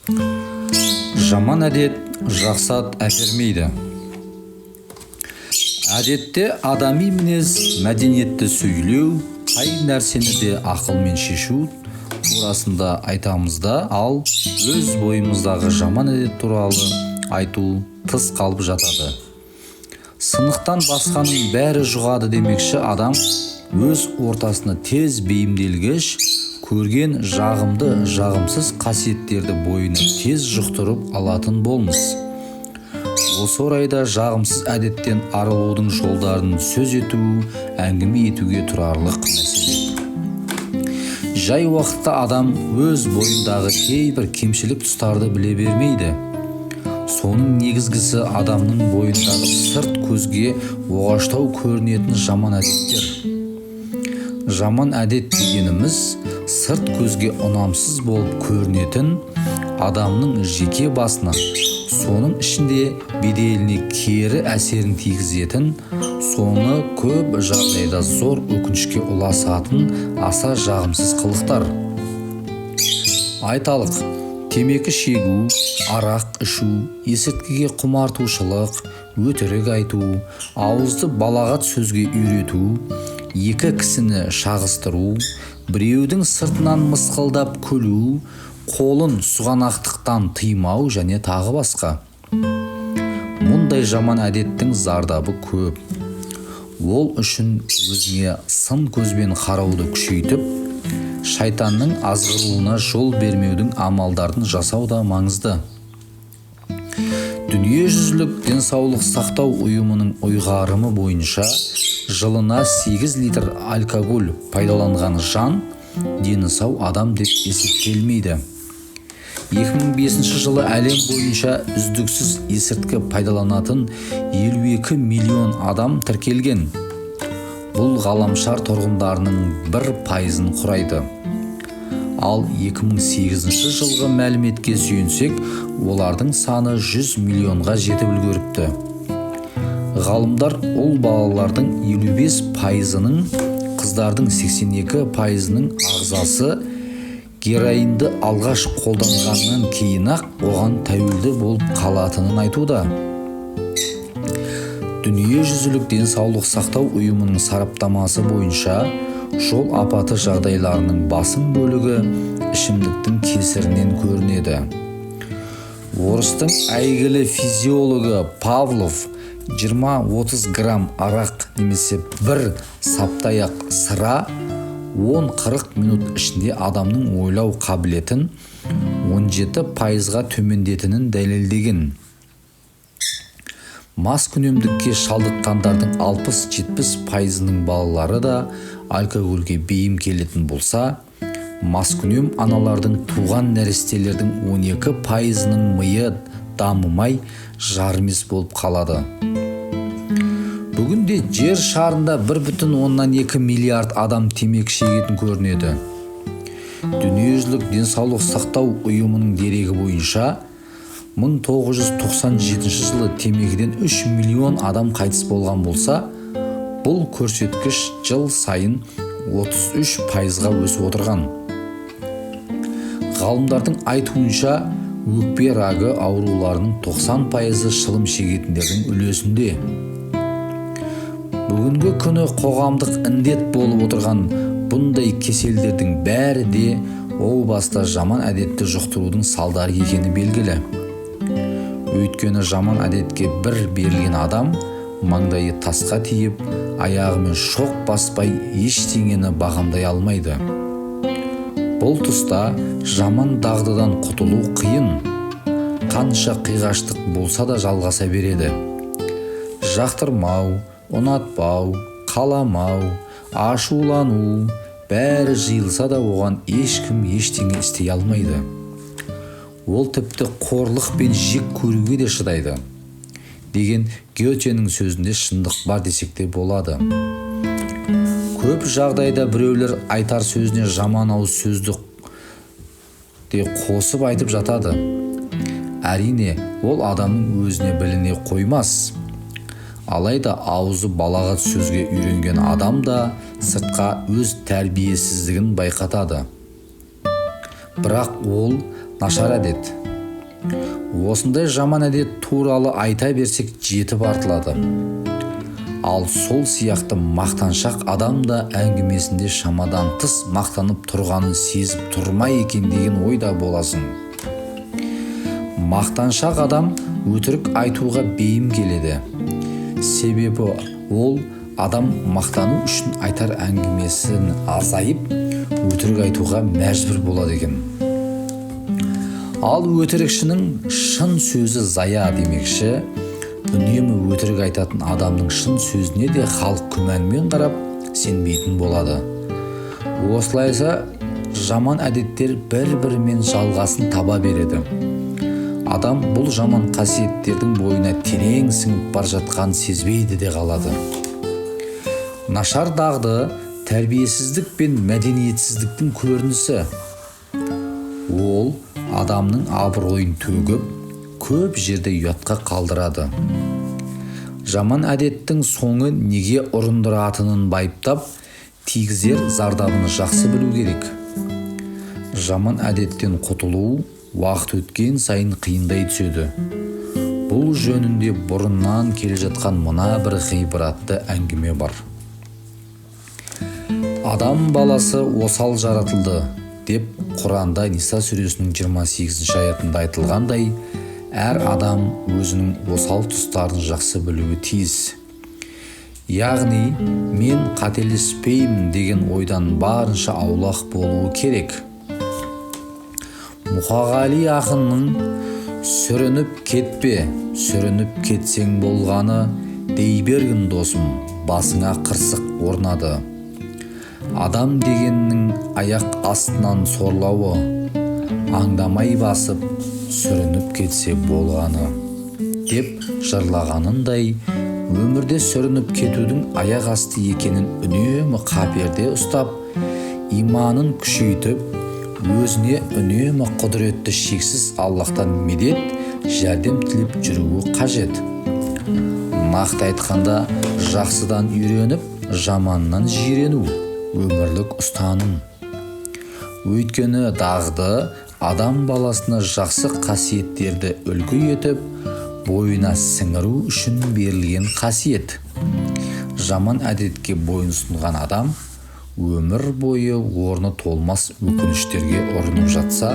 Жаман әдет жақсы ат әпермейді. Әдетте адами мінез, мәдениетті сөйлеу, қай нәрсені де ақылмен шешу турасында айтамыз да, ал өз бойымыздағы жаман әдет туралы айту тыс қалып жатады. Сынықтан басқаның бәрі жұғады демекші адам өз ортасына тез бейімделгіш, көрген жағымды, жағымсыз қасиеттерді бойына тез жұқтырып алатын болмыз. Осы орайда жағымсыз әдеттен арылудың жолдарын сөз ету, әңгіме етуге тұрарлық мәселе. Жай уақытта адам өз бойындағы кейбір кемшілік тұстарды біле бермейді. Соның негізгісі адамның бойындағы сырт көзге оғаштау көрінетін жаман әдеттер. Жаман әдет дегеніміз сырт көзге ұнамсыз болып көрінетін адамның жеке басына, соның ішінде беделіне кері әсерін тигізетін, соны көп жағдайда зор өкінішке ұласатын аса жағымсыз қылықтар. Айталық, темекі шегу, арақ ішу, есірткіге құмартушылық, өтірік айту, ауызды балағат сөзге үйрету, екі кісіні шағыстыру, біреудің сыртынан мысқылдап күлу, қолын сұғанақтықтан тыймау және тағы басқа. Мұндай жаман әдеттің зардабы көп. Ол үшін өзіңе сын көзбен қарауды күшейтіп, шайтанның азғыруына жол бермеудің амалдарын жасау да маңызды. Дүниежүзілік денсаулық сақтау ұйымының ұйғарымы бойынша жылына 8 литр алкоголь пайдаланған жан дені сау адам деп есептелмейді. 2005 жылы әлем бойынша үздіксіз есірткі пайдаланатын 52 миллион адам тіркелген. Бұл ғаламшар тұрғындарының 1%-ын құрайды. Ал 2008 жылғы мәліметке сүйенсек, олардың саны 100 миллионға жетіп үлгеріпті. Ғалымдар ол балалардың 55%-ның, қыздардың 82%-ның ағзасы героинді алғаш қолданғаннан кейін-ақ оған тәуелді болып қалатынын айтуда. Дүниежүзілік денсаулық сақтау ұйымының сараптамасы бойынша жол апаты жағдайларының басым бөлігі ішімдіктің кесірінен көрінеді. Орыстың әйгілі физиологы Павлов 20-30 грамм арақ немесе бір саптаяқ сыра 10-40 минут ішінде адамның ойлау қабілетін 17%-ға төмендетінін дәлелдеген. Маскүнемдікке шалдыққандардың 60-70%-ның балалары да алкогольге бейім келетін болса, маскүнем аналардың туған нәрестелердің 12%-ның миы дамымай жарымес болып қалады. Бүгінде жер шарында 1,2 миллиард адам темекі шегетін көрінеді. Дүниежүзілік денсаулық сақтау ұйымының дерегі бойынша 1997 жылы темекіден 3 миллион адам қайтыс болған болса, бұл көрсеткіш жыл сайын 33%-ға өсіп отырған. Ғалымдардың айтуынша, өкпе рагы ауруларының 90%-ы шылым шегетіндердің үлесінде. Бүгінгі күні қоғамдық індет болып отырған бұндай кеселдердің бәрі де о баста жаман әдетті жұқтырудың салдары екені белгілі. Өйткені жаман әдетке бір берілген адам маңдайы тасқа тиіп, аяғымен шоқ баспай ештеңені бағамдай алмайды. Бұл тұста жаман дағдыдан құтылу қиын. Қанша қиғаштық болса да жалғаса береді. Жақтырмау, ұнатпау, қаламау, ашулану, бәрі жиылса да оған ешкім ештеңе істей алмайды. Ол тіпті қорлық пен жек көруге де шыдайды деген Гетенің сөзінде шындық бар десек те болады. Көп жағдайда біреулер айтар сөзіне жаман ауыз сөзді де қосып айтып жатады. Әрине, ол адамның өзіне біліне қоймас. Алайда аузы балағат сөзге үйренген адам да сыртқа өз тәрбиесіздігін байқатады. Бірақ ол нашар әдет. Осындай жаман әдет туралы айта берсек жетіп артылады. Ал сол сияқты мақтаншақ адам да әңгімесінде шамадан тыс мақтанып тұрғанын сезіп тұрмай екен деген ойда боласың. Мақтаншақ адам өтірік айтуға бейім келеді. Себебі ол адам мақтану үшін айтар әңгімесін азайып, өтірік айтуға мәжбүр болады екен. Ал өтірікшінің шын сөзі зая демекші, үнемі өтірік айтатын адамның шын сөзіне де халық күмәнмен қарап сенбейтін болады. Осылайша жаман әдеттер бір-бірімен жалғасын таба береді. Адам бұл жаман қасиеттердің бойына терең сіңіп бар жатқанын сезбейді де қалады. Нашар дағды тәрбиесіздік пен мәдениетсіздіктің көрінісі. Ол адамның абыройын төгіп, көп жерде ұятқа қалдырады. Жаман әдеттің соңы неге ұрындыратынын байыптап, тигізер зардабын жақсы білу керек. Жаман әдеттен құтылу уақыт өткен сайын қиындай түседі. Бұл жөнінде бұрыннан келе жатқан мына бір ғибратты әңгіме бар. Адам баласы осал жаратылды деп Құранда Ниса сүресінің 28 аятында айтылғандай, әр адам өзінің осал тұстарын жақсы білуі тиіс. Яғни, мен қателеспеймін деген ойдан барынша аулақ болуы керек. Мұқағали ақынның «Сүрініп кетпе, сүрініп кетсең болғаны, дей бергін досым, басыңа қырсық орнады. Адам дегеннің аяқ астынан сорлауы, аңдамай басып, сүрініп кетсе болғаны» деп жырлағанындай, өмірде сүрініп кетудің аяқ асты екенін үнемі қаперде ұстап, иманын күшейтіп, өзіне үнемі құдіретті шексіз Аллахтан медет, жәрдем тілеп жүруі қажет. Нақты айтқанда, жақсыдан үйреніп, жаманнан жирену өмірлік ұстаным. Өйткені дағды адам баласына жақсы қасиеттерді үлгі етіп, бойына сіңіру үшін берілген қасиет. Жаман әдетке бойынсынған адам өмір бойы орны толмас өкініштерге ұрынып жатса,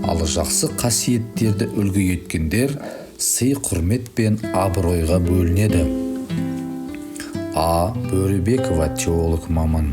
ал жақсы қасиеттерді үлгі еткендер сый құрмет пен абыройға бөлінеді. Бөрібекова, теолог маман.